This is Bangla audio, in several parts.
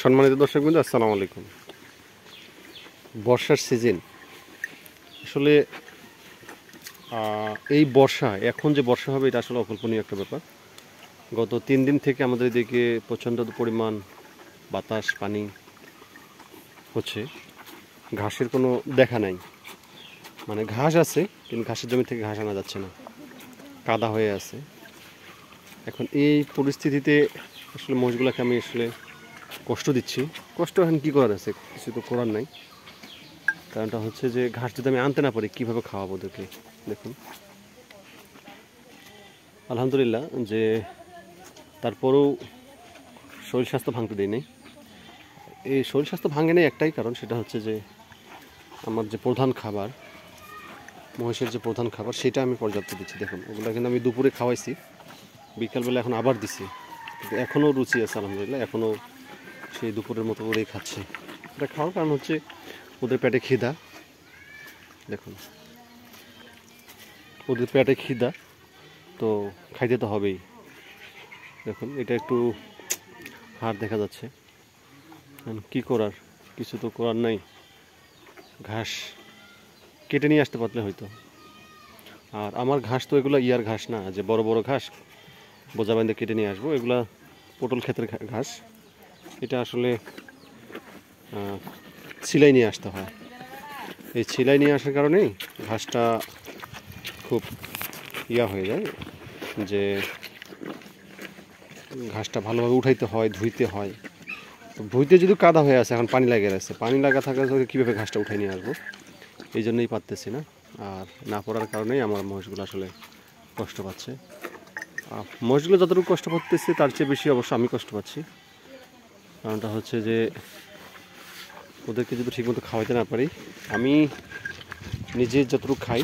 সম্মানিত দর্শকবৃন্দ, আসসালামু আলাইকুম। বর্ষার সিজন আসলে এই বর্ষা, এখন যে বর্ষা হবে এটা আসলে অকল্পনীয় একটা ব্যাপার। গত 3 দিন থেকে আমাদের এদিকে প্রচণ্ড পরিমাণ বাতাস, পানি হচ্ছে। ঘাসের কোনো দেখা নাই, মানে ঘাস আছে কিন্তু ঘাসের জমি থেকে ঘাস আনা যাচ্ছে না, কাদা হয়ে আছে। এখন এই পরিস্থিতিতে আসলে মহিষগুলোকে আমি আসলে কষ্ট দিচ্ছি। কষ্ট এখন কী করার আছে, কিছু তো করার নাই। কারণটা হচ্ছে যে ঘাস যদি আমি আনতে না পারি কীভাবে খাওয়াবো ওদেরকে। দেখুন, আলহামদুলিল্লাহ যে তারপরেও শরীর স্বাস্থ্য ভাঙতে দেয় নেই। এই শরীর স্বাস্থ্য ভাঙে নেই একটাই কারণ, সেটা হচ্ছে যে আমার যে প্রধান খাবার, মহিষের যে প্রধান খাবার, সেটা আমি পর্যাপ্ত দিচ্ছি। দেখুন, ওগুলো কিন্তু আমি দুপুরে খাওয়াইছি, বিকালবেলা এখন আবার দিছি, কিন্তু এখনও রুচি আছে আলহামদুলিল্লাহ, এখনও সেই দুপুরের মতো করেই খাচ্ছে। এটা খাওয়ার কারণ হচ্ছে ওদের পেটে খিদা। দেখুন, ওদের পেটে খিদা, তো খাইতে তো হবেই। দেখুন, এটা একটু হাড় দেখা যাচ্ছে, কি করার, কিছু তো করার নাই। ঘাস কেটে নিয়ে আসতে পারলে হয়তো। আর আমার ঘাস তো এগুলো ইয়ার ঘাস না যে বড় বড় ঘাস বোঝা বাঁধে কেটে নিয়ে আসবো। এগুলা পটল ক্ষেতের ঘাস, এটা আসলে ছিলাই নিয়ে আসতে হয়। এই ছিলাই নিয়ে আসার কারণেই ঘাসটা খুব ইয়া হয়ে যায়, যে ঘাসটা ভালোভাবে উঠাইতে হয়, ধুইতে হয়। তো ধুইতে যদি কাদা হয়ে আছে, এখন পানি লাগে আছে, পানি লাগা থাকার জন্য কীভাবে ঘাসটা উঠাই নিয়ে আসবো, এই জন্যই পারতেছি না। আর না পড়ার কারণেই আমার মহিষগুলো আসলে কষ্ট পাচ্ছে। মহিষগুলো যতটুকু কষ্ট পাচ্ছে তার চেয়ে বেশি অবশ্য আমি কষ্ট পাচ্ছি। কারণটা হচ্ছে যে ওদেরকে যদি ঠিকমতো খাওয়াইতে না পারি, আমি নিজে যতটুকু খাই,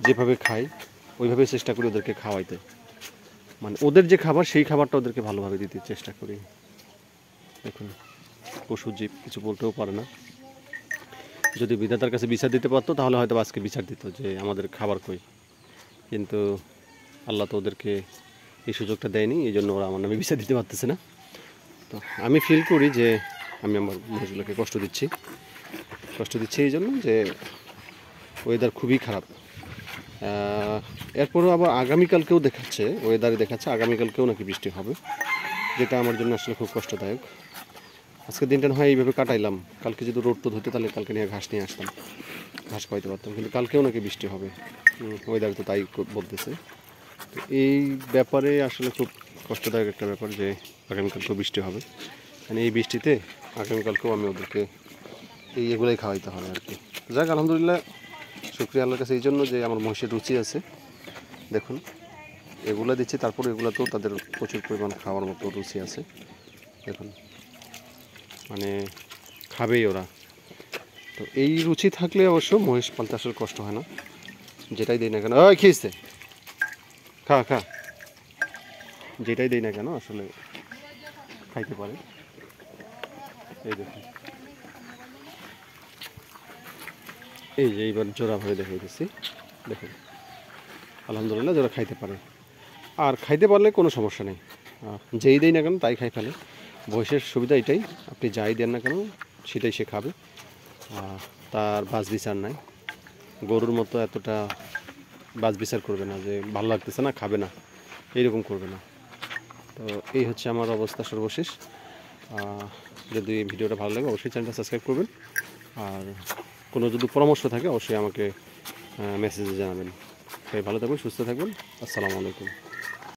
যেভাবে খাই ওইভাবে চেষ্টা করি ওদেরকে খাওয়াইতে। মানে ওদের যে খাবার, সেই খাবারটা ওদেরকে ভালোভাবে দিতে চেষ্টা করি। দেখুন, পশু জীব কিছু বলতেও পারে না। যদি বিধাতার কাছে বিচার দিতে পারতো তাহলে হয়তো আজকে বিচার দিত যে আমাদের খাবার কই, কিন্তু আল্লাহ তো ওদেরকে এই সুযোগটা দেয়নি, এই জন্য ওরা আমার নামে বিচার দিতে পারতেছে না। তো আমি ফিল করি যে আমি আমার মহিষগুলোকে কষ্ট দিচ্ছি এই জন্য যে ওয়েদার খুবই খারাপ। এরপরও আবার আগামীকালকেও দেখাচ্ছে, ওয়েদারে দেখাচ্ছে আগামীকালকেও নাকি বৃষ্টি হবে, যেটা আমার জন্য আসলে খুব কষ্টদায়ক। আজকে দিনটা হয় এইভাবে কাটাইলাম, কালকে যদি রোদ টোদ হতো তাহলে কালকে নিয়ে ঘাস নিয়ে আসতাম, ঘাস খাওয়াইতে পারতাম, কিন্তু কালকেও নাকি বৃষ্টি হবে, ওয়েদার তো তাই বলতেছে। তো এই ব্যাপারে আসলে খুব কষ্টদায়ক একটা ব্যাপার যে আগামীকালকেও বৃষ্টি হবে। মানে এই বৃষ্টিতে আগামীকালকেও আমি ওদেরকে এগুলোই খাওয়াইতে হবে আর কি। যাক, আলহামদুলিল্লাহ, শুকরিয়া আল্লাহর কাছে এই জন্য যে আমার মহিষের রুচি আছে। দেখুন, এগুলো দিচ্ছি, তারপর এগুলোতেও তাদের প্রচুর পরিমাণ খাওয়ার মতো রুচি আছে। দেখুন, মানে খাবেই ওরা। তো এই রুচি থাকলে অবশ্য মহিষ পালতে আসলে কষ্ট হয় না, যেটাই দিই না কেন। ওই খেয়েছে, খা খা, যেটাই দিই না কেন আসলে খাইতে পারে। এই দেখুন, এই যে এইবার জোড়াভাবে দেখাই দিচ্ছি। দেখুন, আলহামদুলিল্লাহ জোড়া খাইতে পারে। আর খাইতে পারলে কোনো সমস্যা নেই, যেই দেই না কেন তাই খাই ফেলে। মহিষের সুবিধা এটাই, আপনি যাই দেন না কেন সেটাই সে খাবে, তার বাছ বিচার নাই। গরুর মতো এতটা বাছ বিচার করবে না যে ভালো লাগতেছে না, খাবে না, এইরকম করবে না। তো এই হচ্ছে আমার অবস্থা সর্বশেষ। যদি ভিডিওটা ভালো লাগে অবশ্যই চ্যানেলটা সাবস্ক্রাইব করবেন, আর কোনো যদি পরামর্শ থাকে অবশ্যই আমাকে মেসেজে জানাবেন। সবাই ভালো থাকবেন, সুস্থ থাকবেন। আসসালামু আলাইকুম।